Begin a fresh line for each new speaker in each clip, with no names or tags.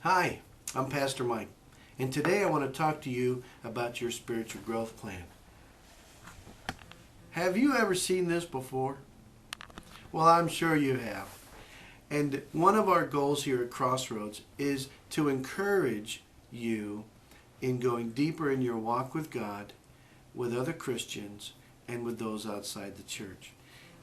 Hi, I'm Pastor Mike, and today I want to talk to you about your spiritual growth plan. Have you ever seen this before? Well, I'm sure you have. And one of our goals here at Crossroads is to encourage you in going deeper in your walk with God, with other Christians, and with those outside the church.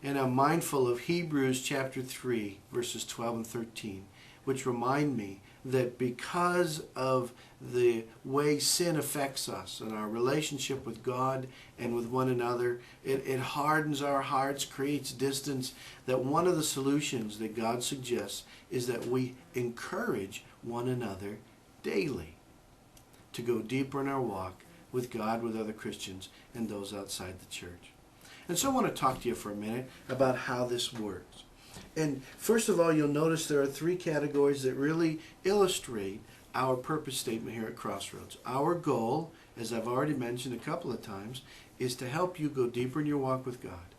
And I'm mindful of Hebrews chapter 3, verses 12 and 13, which remind me that because of the way sin affects us and our relationship with God and with one another, it hardens our hearts, creates distance, that one of the solutions that God suggests is that we encourage one another daily to go deeper in our walk with God, with other Christians, and those outside the church. And so I want to talk to you for a minute about how this works. And first of all, you'll notice there are three categories that really illustrate our purpose statement here at Crossroads. Our goal, as I've already mentioned a couple of times, is to help you go deeper in your walk with God,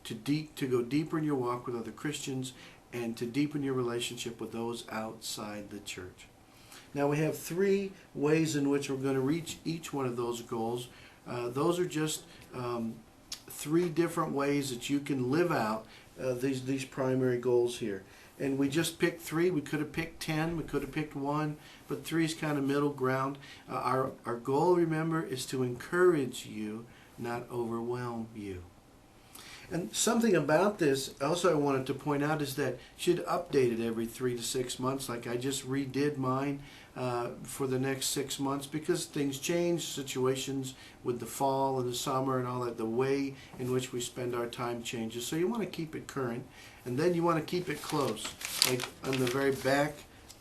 to go deeper in your walk with other Christians, and to deepen your relationship with those outside the church. Now we have three ways in which we're going to reach each one of those goals. Those are just three different ways that you can live out these primary goals here. And we just picked three. We could have picked 10. We could have picked one. But three is kind of middle ground. Our goal, remember, is to encourage you, not overwhelm you. And something about this also I wanted to point out is that you should update it every 3 to 6 months, like I just redid mine for the next 6 months, because things change, situations with the fall and the summer and all that, the way in which we spend our time changes. So you want to keep it current, and then you want to keep it close. Like on the very back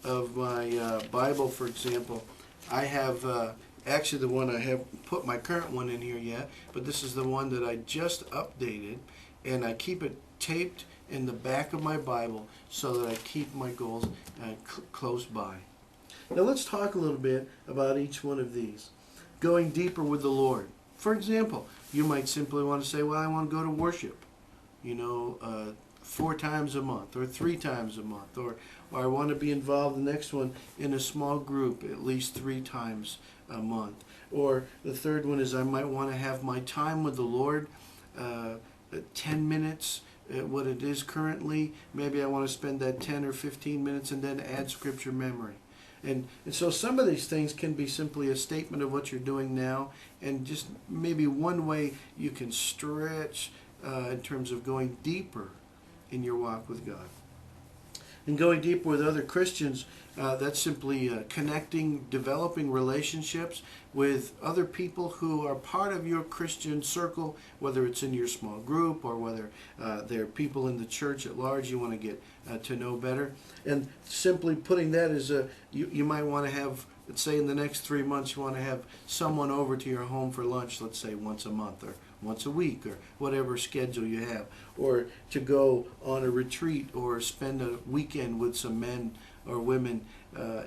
of my Bible, for example, I have actually the one I have put my current one in here yet, but this is the one that I just updated, and I keep it taped in the back of my Bible so that I keep my goals close by. Now let's talk a little bit about each one of these. Going deeper with the Lord. For example, you might simply want to say, well, I want to go to worship, 4 times a month or 3 times a month, or I want to be involved, the next one, in a small group at least 3 times a month. Or the third one is I might want to have my time with the Lord 10 minutes, what it is currently. Maybe I want to spend that 10 or 15 minutes and then add scripture memory. And so some of these things can be simply a statement of what you're doing now, and just maybe one way you can stretch in terms of going deeper in your walk with God. And going deeper with other Christians, that's simply connecting, developing relationships with other people who are part of your Christian circle, whether it's in your small group or whether they're people in the church at large you want to get to know better. And simply putting that as you might want to have, let's say in the next 3 months, you want to have someone over to your home for lunch, let's say once a month or once a week or whatever schedule you have, or to go on a retreat or spend a weekend with some men or women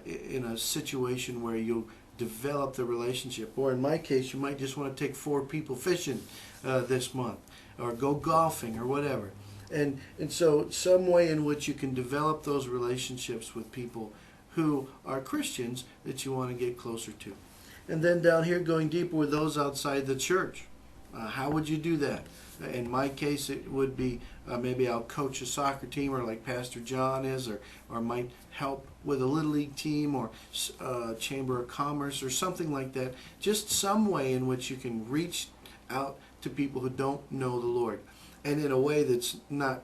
in a situation where you'll develop the relationship. Or in my case, you might just want to take 4 people fishing this month, or go golfing or whatever. And so some way in which you can develop those relationships with people who are Christians that you want to get closer to. And then down here, going deeper with those outside the church. How would you do that? In my case, it would be maybe I'll coach a soccer team, or like Pastor John is, or might help with a Little League team, or Chamber of Commerce, or something like that. Just some way in which you can reach out to people who don't know the Lord, and in a way that's not,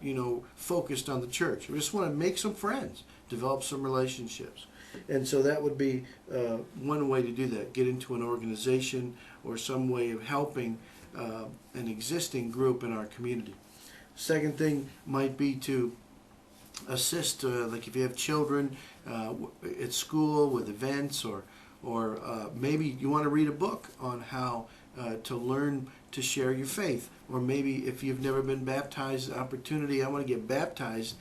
focused on the church. We just want to make some friends, develop some relationships. And so that would be one way to do that. Get into an organization or some way of helping an existing group in our community. Second thing might be to assist, like if you have children at school with events, or maybe you want to read a book on how to learn to share your faith. Or maybe if you've never been baptized, opportunity, I want to get baptized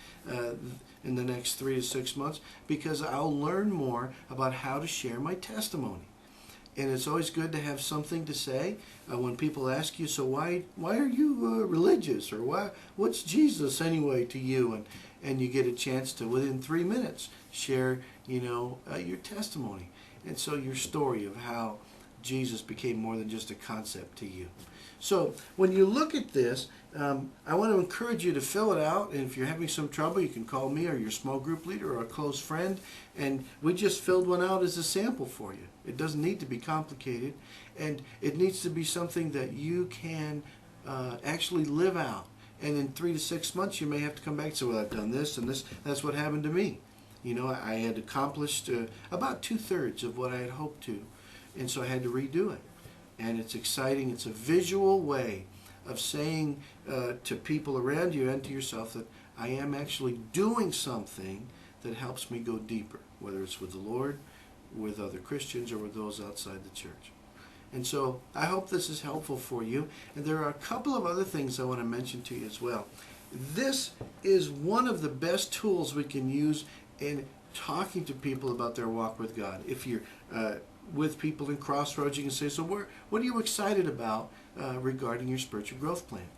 in the next 3 to 6 months, because I'll learn more about how to share my testimony. And it's always good to have something to say when people ask you, so why are you religious, or what's Jesus anyway to you? And you get a chance to, within 3 minutes, share your testimony. And so your story of how Jesus became more than just a concept to you. So when you look at this, I want to encourage you to fill it out. And if you're having some trouble, you can call me or your small group leader or a close friend. And we just filled one out as a sample for you. It doesn't need to be complicated. And it needs to be something that you can actually live out. And in 3 to 6 months, you may have to come back and say, well, I've done this and this. That's what happened to me. I had accomplished about 2/3 of what I had hoped to. And so I had to redo it. And it's exciting. It's a visual way of saying to people around you and to yourself that I am actually doing something that helps me go deeper, whether it's with the Lord, with other Christians, or with those outside the church. And so I hope this is helpful for you. And there are a couple of other things I want to mention to you as well. This is one of the best tools we can use in talking to people about their walk with God. If you're with people in Crossroads, you can say, so what are you excited about regarding your spiritual growth plan?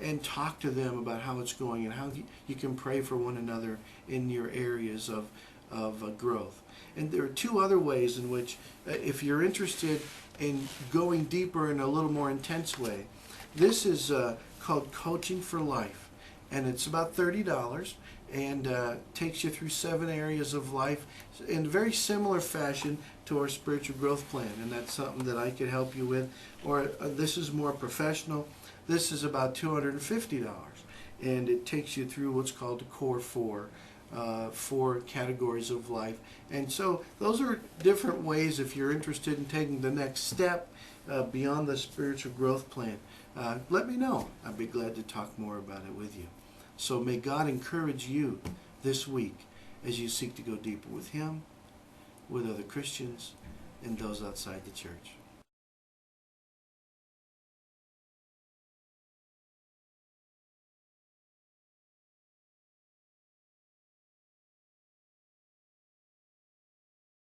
And talk to them about how it's going and how you can pray for one another in your areas of growth. And there are 2 other ways in which, if you're interested in going deeper in a little more intense way, this is called Coaching for Life. And it's about $30 and takes you through 7 areas of life in very similar fashion to our spiritual growth plan. And that's something that I could help you with. Or this is more professional. This is about $250. And it takes you through what's called the Core 4. 4 categories of life. And so those are different ways if you're interested in taking the next step beyond the spiritual growth plan. Let me know. I'd be glad to talk more about it with you. So may God encourage you this week as you seek to go deeper with Him, with other Christians, and those outside the church.